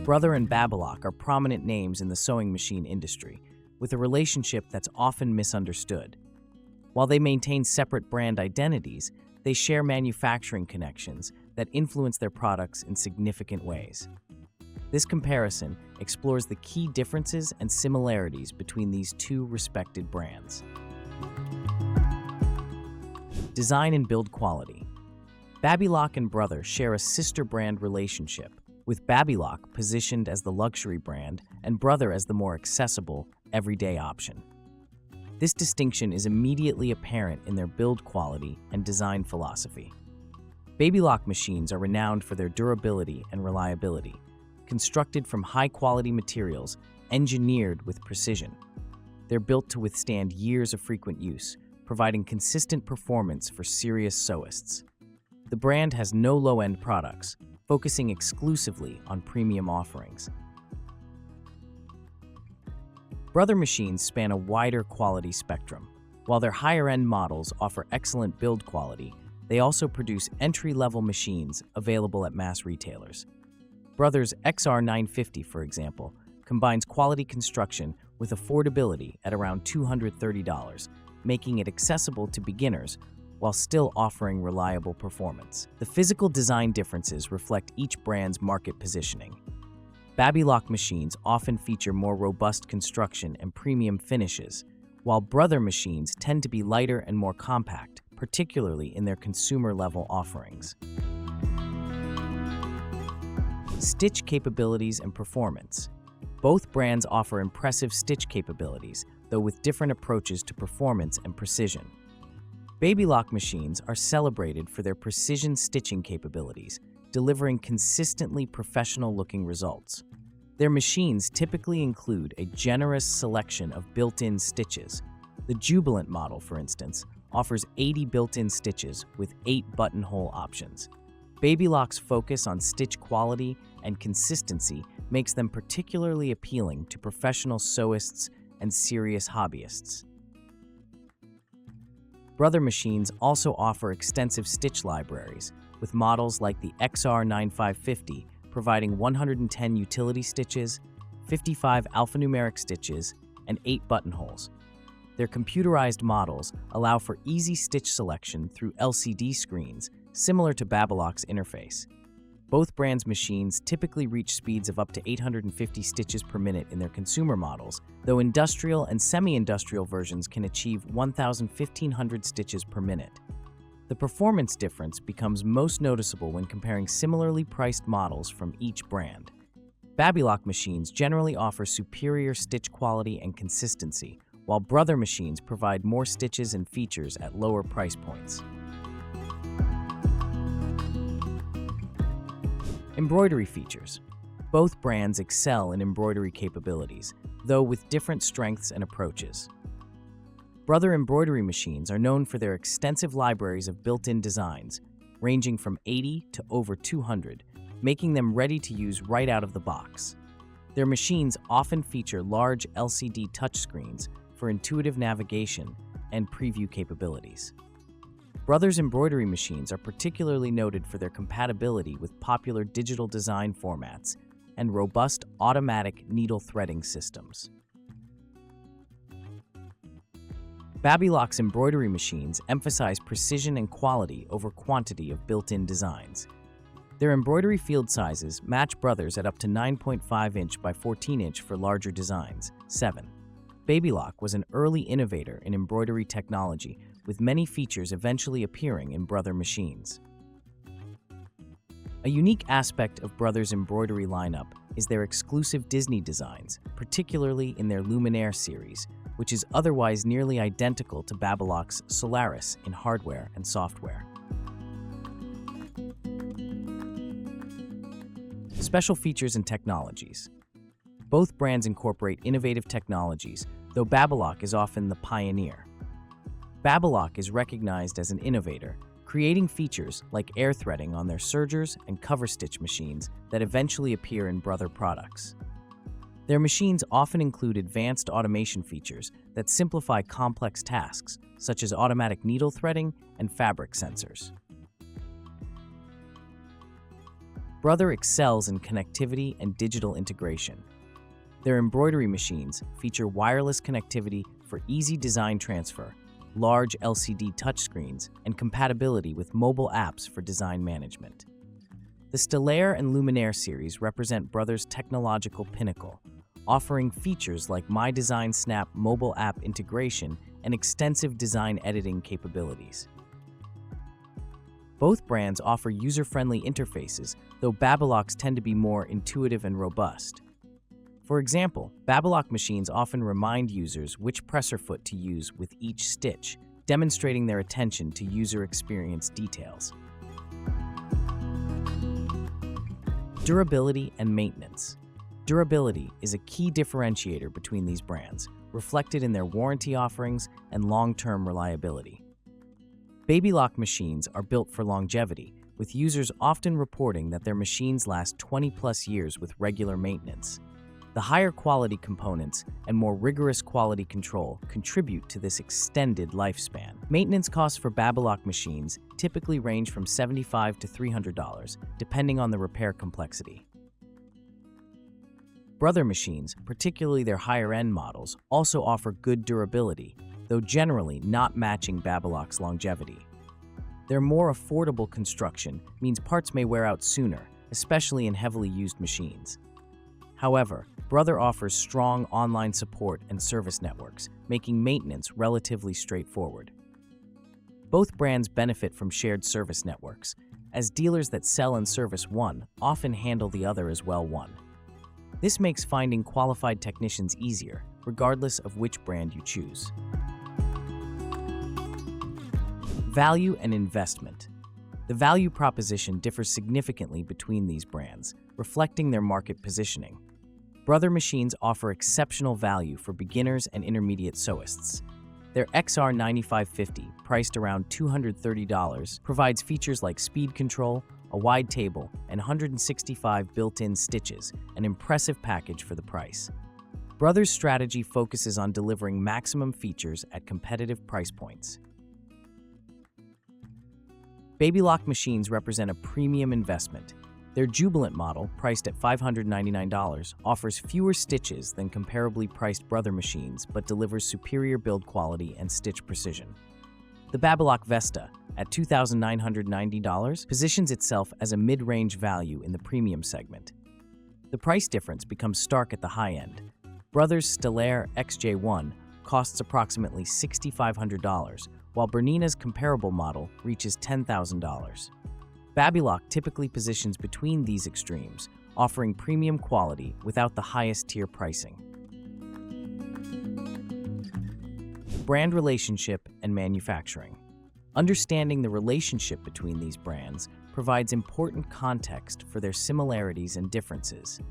Brother and Babylock are prominent names in the sewing machine industry, with a relationship that's often misunderstood. While they maintain separate brand identities, they share manufacturing connections that influence their products in significant ways. This comparison explores the key differences and similarities between these two respected brands. Design and build quality. Babylock and Brother share a sister brand relationship, with Babylock positioned as the luxury brand and Brother as the more accessible, everyday option. This distinction is immediately apparent in their build quality and design philosophy. Babylock machines are renowned for their durability and reliability, constructed from high-quality materials engineered with precision. They're built to withstand years of frequent use, providing consistent performance for serious sewists. The brand has no low-end products, focusing exclusively on premium offerings. Brother machines span a wider quality spectrum. While their higher-end models offer excellent build quality, they also produce entry-level machines available at mass retailers. Brother's XR950, for example, combines quality construction with affordability at around $230, making it accessible to beginners while still offering reliable performance. The physical design differences reflect each brand's market positioning. Babylock machines often feature more robust construction and premium finishes, while Brother machines tend to be lighter and more compact, particularly in their consumer-level offerings. Stitch capabilities and performance. Both brands offer impressive stitch capabilities, though with different approaches to performance and precision. Babylock machines are celebrated for their precision stitching capabilities, delivering consistently professional-looking results. Their machines typically include a generous selection of built-in stitches. The Jubilant model, for instance, offers 80 built-in stitches with 8 buttonhole options. Babylock's focus on stitch quality and consistency makes them particularly appealing to professional sewists and serious hobbyists. Brother machines also offer extensive stitch libraries, with models like the XR9550 providing 110 utility stitches, 55 alphanumeric stitches, and 8 buttonholes. Their computerized models allow for easy stitch selection through LCD screens, similar to Babylock's interface. Both brands' machines typically reach speeds of up to 850 stitches per minute in their consumer models, though industrial and semi-industrial versions can achieve 1,500 stitches per minute. The performance difference becomes most noticeable when comparing similarly priced models from each brand. Babylock machines generally offer superior stitch quality and consistency, while Brother machines provide more stitches and features at lower price points. Embroidery features. Both brands excel in embroidery capabilities, though with different strengths and approaches. Brother embroidery machines are known for their extensive libraries of built-in designs, ranging from 80 to over 200, making them ready to use right out of the box. Their machines often feature large LCD touchscreens for intuitive navigation and preview capabilities. Brother's embroidery machines are particularly noted for their compatibility with popular digital design formats and robust automatic needle threading systems. Babylock's embroidery machines emphasize precision and quality over quantity of built-in designs. Their embroidery field sizes match Brother's at up to 9.5 inch by 14 inch for larger designs. 7. Babylock was an early innovator in embroidery technology, with many features eventually appearing in Brother machines. A unique aspect of Brother's embroidery lineup is their exclusive Disney designs, particularly in their Luminaire series, which is otherwise nearly identical to Babylock's Solaris in hardware and software. Special features and technologies. Both brands incorporate innovative technologies, though Babylock is often the pioneer. Babylock is recognized as an innovator, creating features like air threading on their sergers and cover stitch machines that eventually appear in Brother products. Their machines often include advanced automation features that simplify complex tasks, such as automatic needle threading and fabric sensors. Brother excels in connectivity and digital integration. Their embroidery machines feature wireless connectivity for easy design transfer, large LCD touchscreens, and compatibility with mobile apps for design management. The Stellaire and Luminaire series represent Brother's technological pinnacle, offering features like My Design Snap mobile app integration and extensive design editing capabilities. Both brands offer user-friendly interfaces, though Babylock's tend to be more intuitive and robust. For example, Babylock machines often remind users which presser foot to use with each stitch, demonstrating their attention to user experience details. Durability and maintenance. Durability is a key differentiator between these brands, reflected in their warranty offerings and long-term reliability. Babylock machines are built for longevity, with users often reporting that their machines last 20+ years with regular maintenance. The higher quality components and more rigorous quality control contribute to this extended lifespan. Maintenance costs for Babylock machines typically range from $75 to $300, depending on the repair complexity. Brother machines, particularly their higher-end models, also offer good durability, though generally not matching Babylock's longevity. Their more affordable construction means parts may wear out sooner, especially in heavily used machines. However, Brother offers strong online support and service networks, making maintenance relatively straightforward. Both brands benefit from shared service networks, as dealers that sell and service one often handle the other as well. This makes finding qualified technicians easier, regardless of which brand you choose. Value and investment. The value proposition differs significantly between these brands, reflecting their market positioning. Brother machines offer exceptional value for beginners and intermediate sewists. Their XR9550, priced around $230, provides features like speed control, a wide table, and 165 built-in stitches, an impressive package for the price. Brother's strategy focuses on delivering maximum features at competitive price points. Babylock machines represent a premium investment. Their Jubilant model, priced at $599, offers fewer stitches than comparably priced Brother machines but delivers superior build quality and stitch precision. The Babylock Vesta, at $2,990, positions itself as a mid-range value in the premium segment. The price difference becomes stark at the high end. Brother's Stellaire XJ1 costs approximately $6,500, while Bernina's comparable model reaches $10,000. Babylock typically positions between these extremes, offering premium quality without the highest tier pricing. Brand relationship and manufacturing. Understanding the relationship between these brands provides important context for their similarities and differences.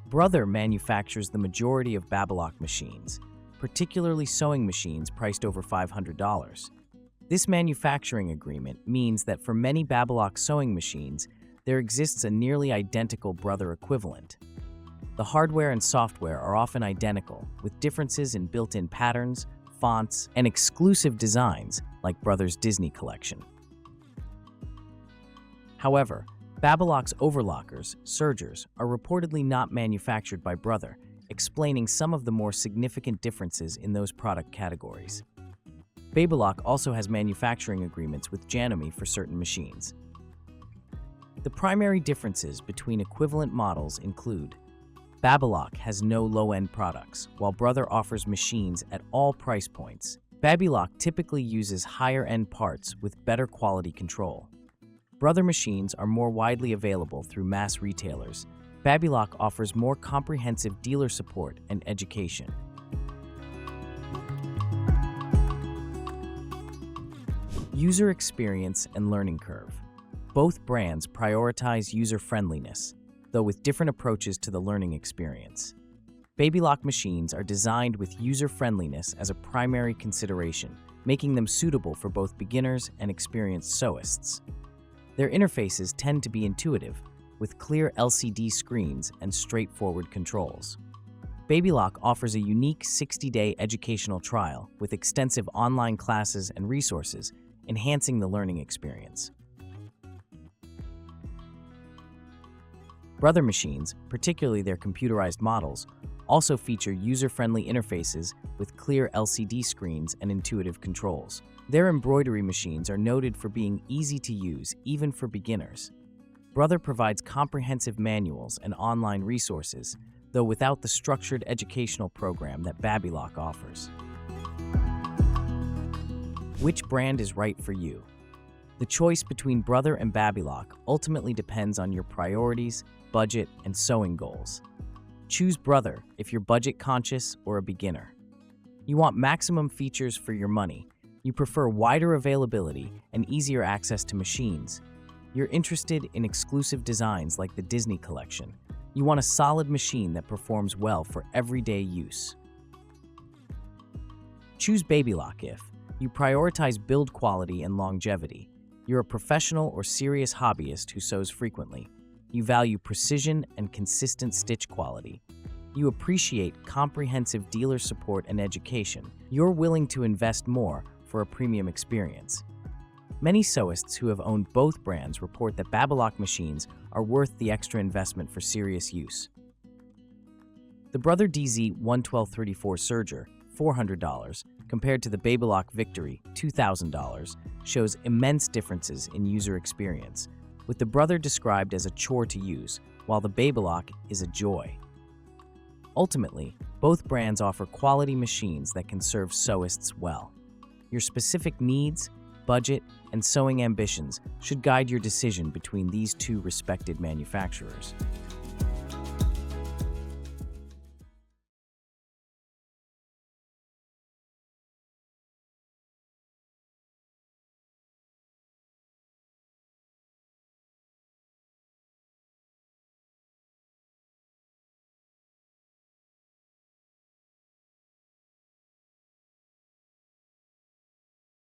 Brother manufactures the majority of Babylock machines, particularly sewing machines priced over $500. This manufacturing agreement means that for many Babylock sewing machines, there exists a nearly identical Brother equivalent. The hardware and software are often identical, with differences in built-in patterns, fonts, and exclusive designs like Brother's Disney collection. However, Babylock's overlockers, sergers, are reportedly not manufactured by Brother, explaining some of the more significant differences in those product categories. Babylock also has manufacturing agreements with Janome for certain machines. The primary differences between equivalent models include: Babylock has no low-end products, while Brother offers machines at all price points. Babylock typically uses higher-end parts with better quality control. Brother machines are more widely available through mass retailers. Babylock offers more comprehensive dealer support and education. User experience and learning curve. Both brands prioritize user-friendliness, though with different approaches to the learning experience. Babylock machines are designed with user-friendliness as a primary consideration, making them suitable for both beginners and experienced sewists. Their interfaces tend to be intuitive, with clear LCD screens and straightforward controls. Babylock offers a unique 60-day educational trial with extensive online classes and resources, enhancing the learning experience. Brother machines, particularly their computerized models, also feature user-friendly interfaces with clear LCD screens and intuitive controls. Their embroidery machines are noted for being easy to use even for beginners. Brother provides comprehensive manuals and online resources, though without the structured educational program that Babylock offers. Which brand is right for you? The choice between Brother and Babylock ultimately depends on your priorities, budget, and sewing goals. Choose Brother if you're budget-conscious or a beginner. You want maximum features for your money. You prefer wider availability and easier access to machines. You're interested in exclusive designs like the Disney Collection. You want a solid machine that performs well for everyday use. Choose Babylock if you prioritize build quality and longevity. You're a professional or serious hobbyist who sews frequently. You value precision and consistent stitch quality. You appreciate comprehensive dealer support and education. You're willing to invest more for a premium experience. Many sewists who have owned both brands report that Babylock machines are worth the extra investment for serious use. The Brother DZ11234 Serger, $400, compared to the Babylock Victory, $2,000, shows immense differences in user experience, with the Brother described as a chore to use, while the Babylock is a joy. Ultimately, both brands offer quality machines that can serve sewists well. Your specific needs, budget, and sewing ambitions should guide your decision between these two respected manufacturers.